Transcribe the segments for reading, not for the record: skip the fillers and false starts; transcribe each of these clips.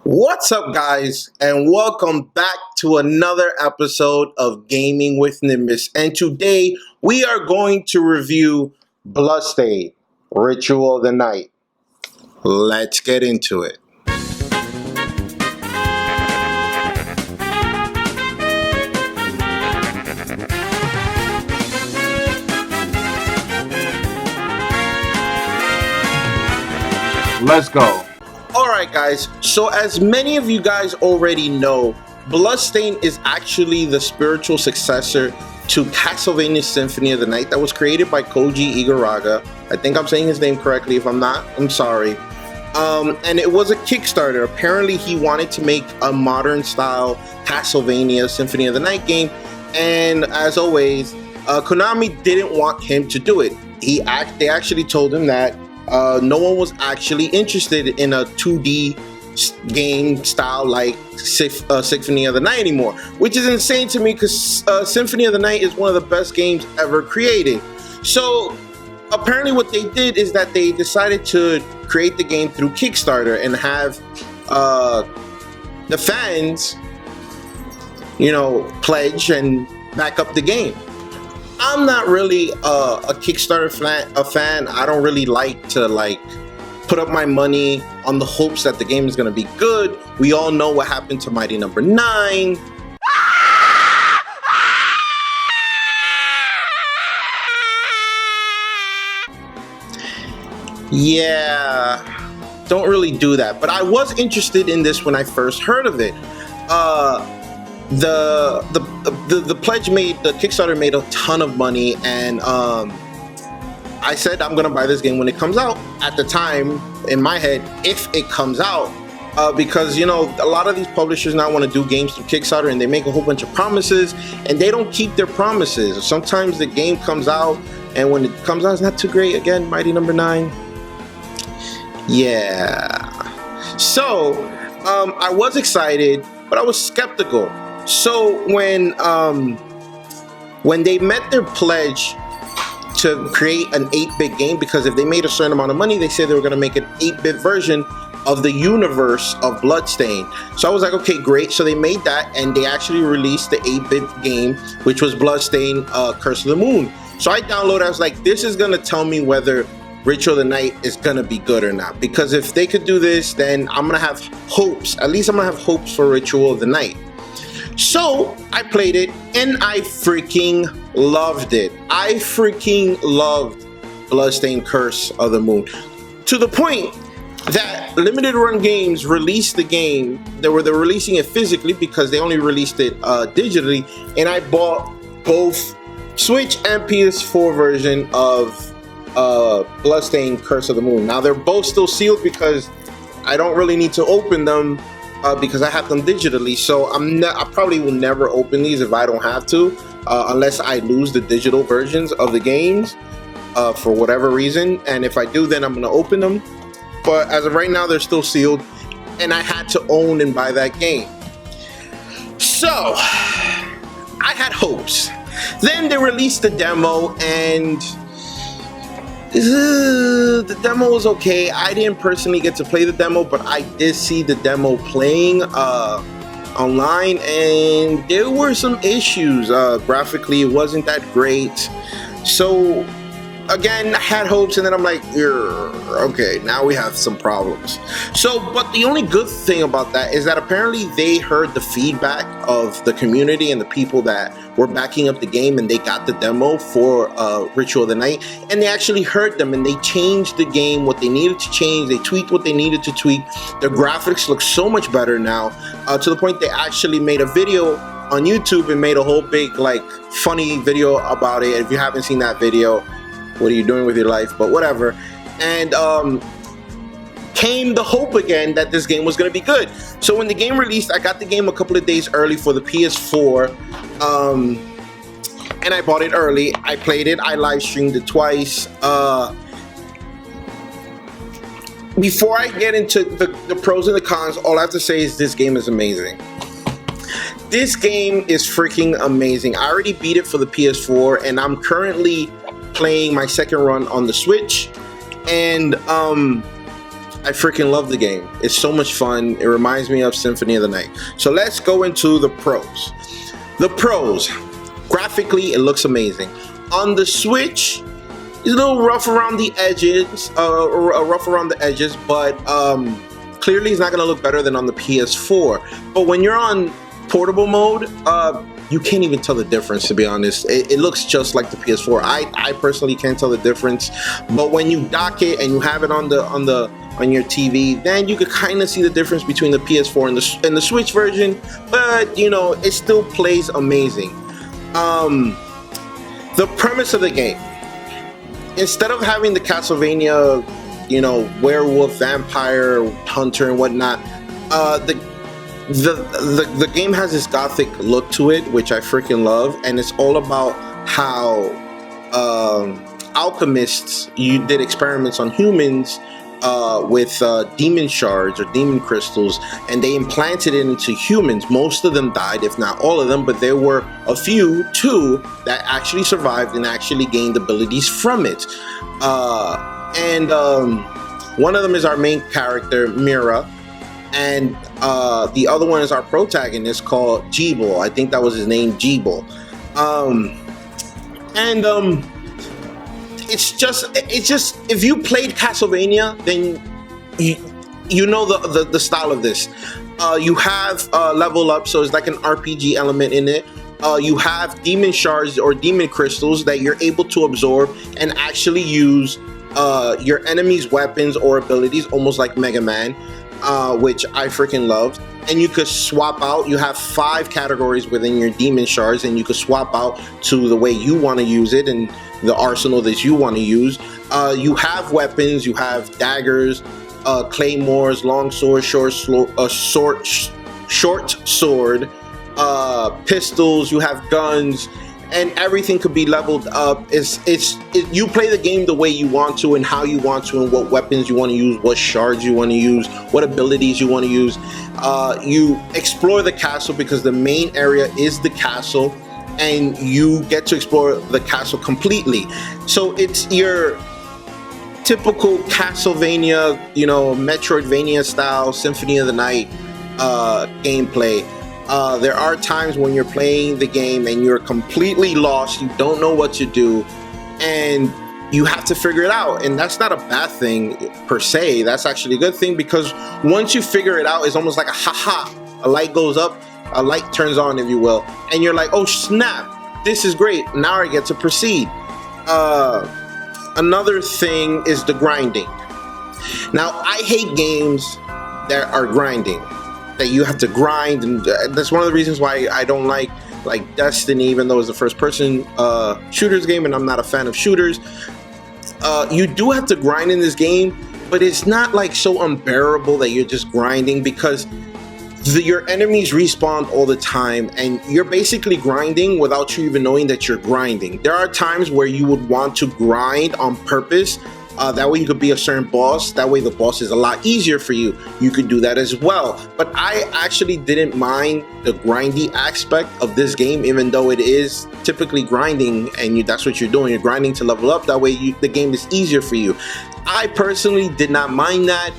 What's up, guys, and welcome back to another episode of Gaming with Nimbus. And today we are going to review Bloodstained, Ritual of the Night. Let's get into it. Let's go. Alright guys, so as many of you guys already know, Bloodstained is actually the spiritual successor to Castlevania Symphony of the Night that was created by Koji Igarashi. I think I'm saying his name correctly. If I'm not, I'm sorry. And it was a Kickstarter. Apparently he wanted to make a modern style Castlevania Symphony of the Night game, and as always, Konami didn't want him to do it. They actually told him that no one was actually interested in a 2D game style like Symphony of the Night anymore, which is insane to me because Symphony of the Night is one of the best games ever created. So apparently what they did is that they decided to create the game through Kickstarter and have the fans, pledge and back up the game. I'm not really a Kickstarter fan. I don't really like to put up my money on the hopes that the game is going to be good. We all know what happened to Mighty Number 9. Yeah, don't really do that. But I was interested in this when I first heard of it. The pledge the Kickstarter made a ton of money, and I said I'm gonna buy this game when it comes out. At the time, in my head, if it comes out, because a lot of these publishers now want to do games through Kickstarter, and they make a whole bunch of promises, and they don't keep their promises. Sometimes the game comes out, and when it comes out, it's not too great. Again, Mighty Number 9. Yeah. So I was excited, but I was skeptical. So when they met their pledge to create an 8-bit game, because if they made a certain amount of money, they said they were going to make an 8-bit version of the universe of Bloodstained. So I was like, okay, great. So they made that, and they actually released the 8-bit game, which was Bloodstained Curse of the Moon. So I downloaded. I was like, this is going to tell me whether Ritual of the Night is going to be good or not. Because if they could do this, then I'm going to have hopes. At least I'm going to have hopes for Ritual of the Night. So I played it, and I freaking loved it. I freaking loved Bloodstained Curse of the Moon, to the point that Limited Run Games released the game. They're releasing it physically because they only released it digitally, and I bought both Switch and PS4 version of Bloodstained Curse of the Moon. Now they're both still sealed because I don't really need to open them because I have them digitally. So I probably will never open these if I don't have to, unless I lose the digital versions of the games for whatever reason. And if I do, then I'm going to open them. But as of right now, they're still sealed, and I had to own and buy that game. So I had hopes. Then they released the demo, and the demo was okay. I didn't personally get to play the demo, but I did see the demo playing online, and there were some issues. Graphically, it wasn't that great. So again, I had hopes, and then I'm like, okay, now we have some problems. So, but the only good thing about that is that apparently they heard the feedback of the community and the people that were backing up the game, and they got the demo for Ritual of the Night, and they actually heard them, and they changed the game what they needed to change. They tweaked what they needed to tweak. The graphics look so much better now, to the point they actually made a video on YouTube and made a whole big funny video about it. If you haven't seen that video, what are you doing with your life? But whatever. And came the hope again that this game was going to be good. So when the game released, I got the game a couple of days early for the PS4, and I bought it early. I played it. I live streamed it twice. Before I get into the pros and the cons, all I have to say is this game is amazing. This game is freaking amazing. I already beat it for the PS4, and I'm currently playing my second run on the Switch. And I freaking love the game. It's so much fun. It reminds me of Symphony of the Night. So let's go into the pros. The pros. Graphically, it looks amazing. On the Switch, it's a little rough around the edges, but clearly it's not going to look better than on the PS4. But when you're on portable mode, you can't even tell the difference, to be honest. It looks just like the PS4. I personally can't tell the difference, but when you dock it and you have it on your TV, then you could kind of see the difference between the PS4 and the Switch version. But you know, it still plays amazing. The premise of the game, instead of having the Castlevania, you know, werewolf, vampire, hunter, and whatnot, the game has this gothic look to it, which I freaking love, and it's all about how alchemists did experiments on humans with demon shards or demon crystals, and they implanted it into humans. Most of them died, if not all of them, but there were two that actually survived and actually gained abilities from it. One of them is our main character, Mira, and the other one is our protagonist called Jeeble. I think that was his name, Jeeble. It's just if you played Castlevania, then you know the style of this. You have level up, so it's like an RPG element in it. You have demon shards or demon crystals that you're able to absorb and actually use your enemy's weapons or abilities, almost like Mega Man, which I freaking loved. And you could swap out. You have 5 categories within your demon shards, and you could swap out to the way you want to use it and the arsenal that you want to use. You have weapons. You have daggers, claymores, long sword, short sword, pistols. You have guns, and everything could be leveled up. You play the game the way you want to and how you want to, and what weapons you want to use, what shards you want to use, what abilities you want to use. You explore the castle because the main area is the castle, and you get to explore the castle completely. So it's your typical Castlevania, you know, Metroidvania style, Symphony of the Night gameplay. There are times when you're playing the game and you're completely lost, you don't know what to do, and you have to figure it out. And that's not a bad thing per se. That's actually a good thing, because once you figure it out, it's almost like a light goes up, a light turns on, if you will, and you're like, oh snap, this is great, now I get to proceed. Another thing is the grinding. Now, I hate games that are grinding, that you have to grind, and that's one of the reasons why I don't like Destiny, even though it's a first-person shooters game, and I'm not a fan of shooters. You do have to grind in this game, but it's not like so unbearable that you're just grinding, because your enemies respawn all the time, and you're basically grinding without you even knowing that you're grinding. There are times where you would want to grind on purpose. That way you could be a certain boss. That way the boss is a lot easier for you. You could do that as well. But I actually didn't mind the grindy aspect of this game, even though it is typically grinding, and that's what you're doing. You're grinding to level up. That way the game is easier for you. I personally did not mind that.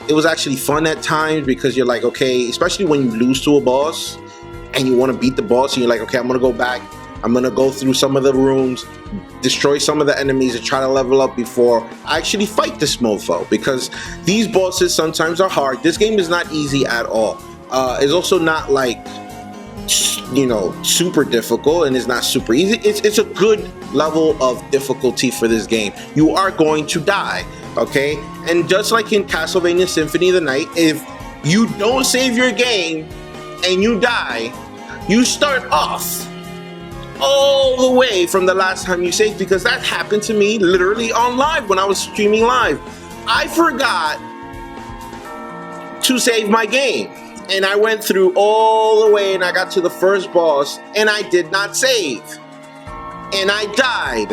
It was actually fun at times, because you're like, okay, especially when you lose to a boss and you want to beat the boss, and you're like, okay, I'm going to go back. I'm going to go through some of the rooms, destroy some of the enemies, and try to level up before I actually fight this mofo, because these bosses sometimes are hard. This game is not easy at all. It's also not like, you know, super difficult, and it's not super easy. It's a good level of difficulty for this game. You are going to die, okay? And just like in Castlevania Symphony of the Night, if you don't save your game and you die, you start off all the way from the last time you saved, because that happened to me literally on live when I was streaming live. I forgot to save my game, and I went through all the way, and I got to the first boss, and I did not save, and I died,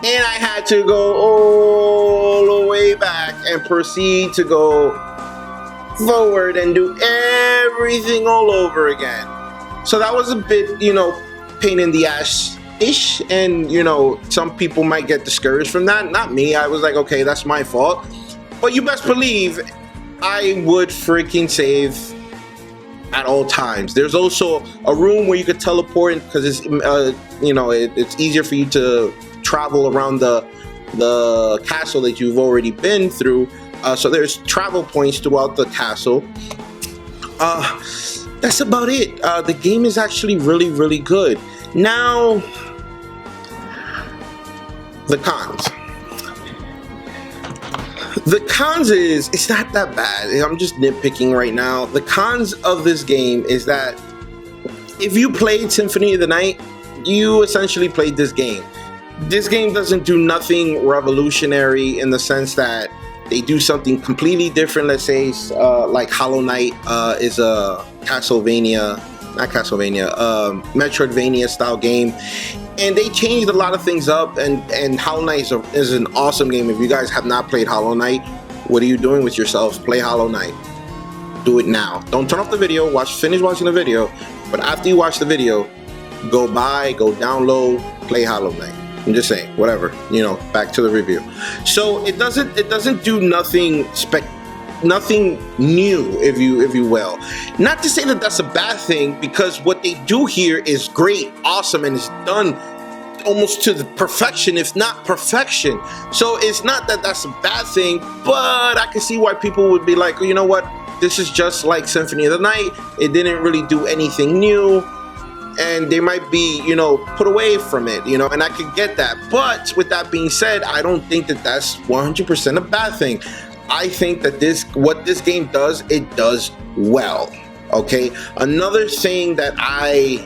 and I had to go all the way back and proceed to go forward and do everything all over again. So that was a bit, you know, pain in the ass-ish, and, you know, some people might get discouraged from that. Not me. I was like, okay, that's my fault. But you best believe I would freaking save at all times. There's also a room where you could teleport because it's it's easier for you to travel around the castle that you've already been through. So there's travel points throughout the castle. That's about it. The game is actually really, really good. Now, the cons. The cons is, it's not that bad. I'm just nitpicking right now. The cons of this game is that if you played Symphony of the Night, you essentially played this game. This game doesn't do nothing revolutionary in the sense that they do something completely different. Let's say like Hollow Knight is a Metroidvania style game. And they changed a lot of things up, and Hollow Knight is an awesome game. If you guys have not played Hollow Knight, what are you doing with yourselves? Play Hollow Knight. Do it now. Don't turn off the video. Finish watching the video. But after you watch the video, go download, play Hollow Knight. I'm just saying, whatever. Back to the review. So it doesn't do nothing new, if you will. Not to say that that's a bad thing, because what they do here is great, awesome, and it's done almost to the perfection, if not perfection. So it's not that that's a bad thing, but I can see why people would be like, you know what, this is just like Symphony of the Night. It didn't really do anything new, and they might be, put away from it, and I could get that. But with that being said, I don't think that that's 100% a bad thing. I think that what this game does, it does well. Okay. Another thing that I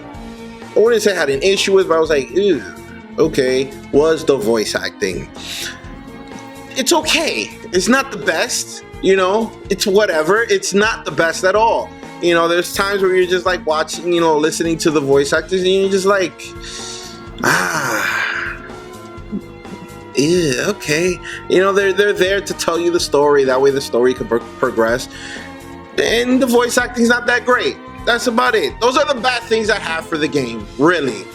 wouldn't say I had an issue with, but I was like, ew, okay, was the voice acting. It's okay. It's not the best, it's whatever. It's not the best at all. There's times where you're just like watching, listening to the voice actors, and you're just like, yeah, okay. They're there to tell you the story. That way the story can progress. And the voice acting's not that great. That's about it. Those are the bad things I have for the game, really.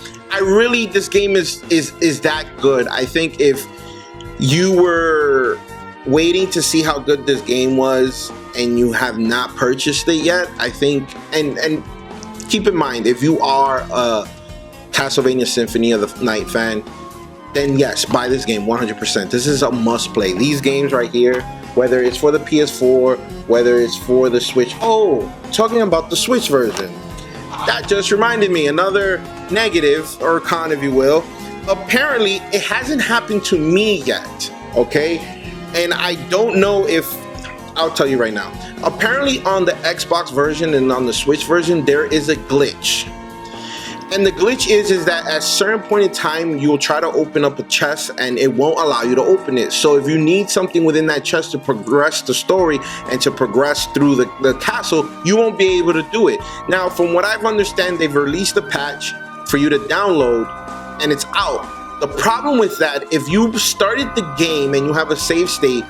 This game is that good. I think if you were waiting to see how good this game was and you have not purchased it yet, I think, and keep in mind, if you are a Castlevania Symphony of the Night fan, then yes, buy this game 100%. This is a must play. These games right here, whether it's for the PS4, whether it's for the Switch. Oh, talking about the Switch version, that just reminded me, another negative or con, if you will. Apparently, it hasn't happened to me yet, okay? And I don't know if, I'll tell you right now. Apparently on the Xbox version and on the Switch version, there is a glitch. And the glitch is that at a certain point in time, you'll try to open up a chest and it won't allow you to open it. So if you need something within that chest to progress the story and to progress through the castle, you won't be able to do it. Now, from what I've understand, they've released a patch for you to download and it's out. The problem with that, if you started the game and you have a save state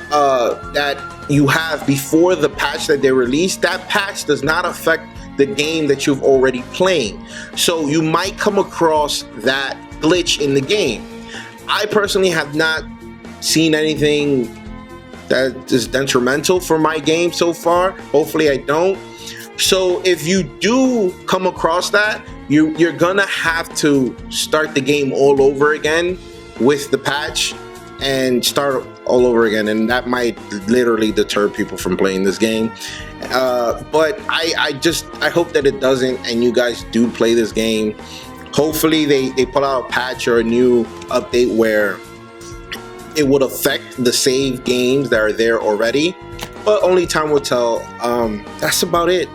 that you have before the patch that they released, that patch does not affect the game that you've already playing. So you might come across that glitch in the game. I personally have not seen anything that is detrimental for my game so far. Hopefully I don't. So if you do come across that, you're gonna have to start the game all over again with the patch and start all over again, and that might literally deter people from playing this game. But I hope that it doesn't, and you guys do play this game. Hopefully they put out a patch or a new update where it would affect the save games that are there already, but only time will tell. That's about it.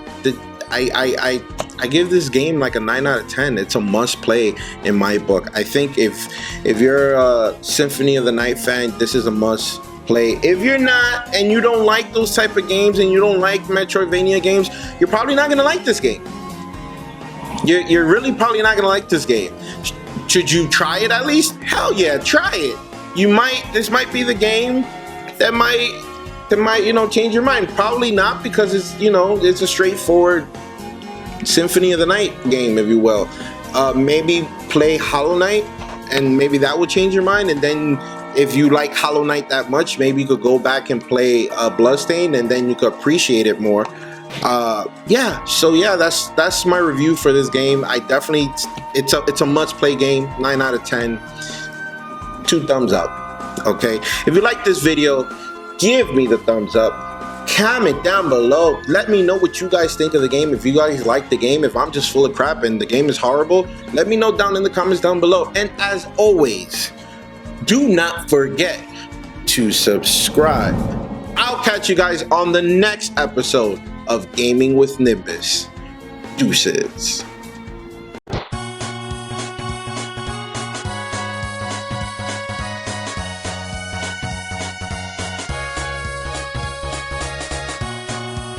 I give this game like a 9 out of 10. It's a must play in my book. I think if you're a Symphony of the Night fan, this is a must play. If you're not, and you don't like those type of games, and you don't like Metroidvania games, you're probably not gonna like this game. You're really probably not gonna like this game. Should you try it at least? Hell yeah, try it. This might be the game that might change your mind. Probably not, because it's a straightforward Symphony of the Night game, if you will. Maybe play Hollow Knight, and maybe that will change your mind. And then if you like Hollow Knight that much, maybe you could go back and play Bloodstained, and then you could appreciate it more. Yeah, so yeah, that's my review for this game. I definitely, it's a must-play game. 9 out of 10. 2 thumbs up. Okay, if you like this video, give me the thumbs up. Comment down below, let me know what you guys think of the game. If you guys like the game, if I'm just full of crap and the game is horrible, let me know down in the comments down below. And as always, do not forget to subscribe. I'll catch you guys on the next episode of Gaming with Nimbus. Deuces.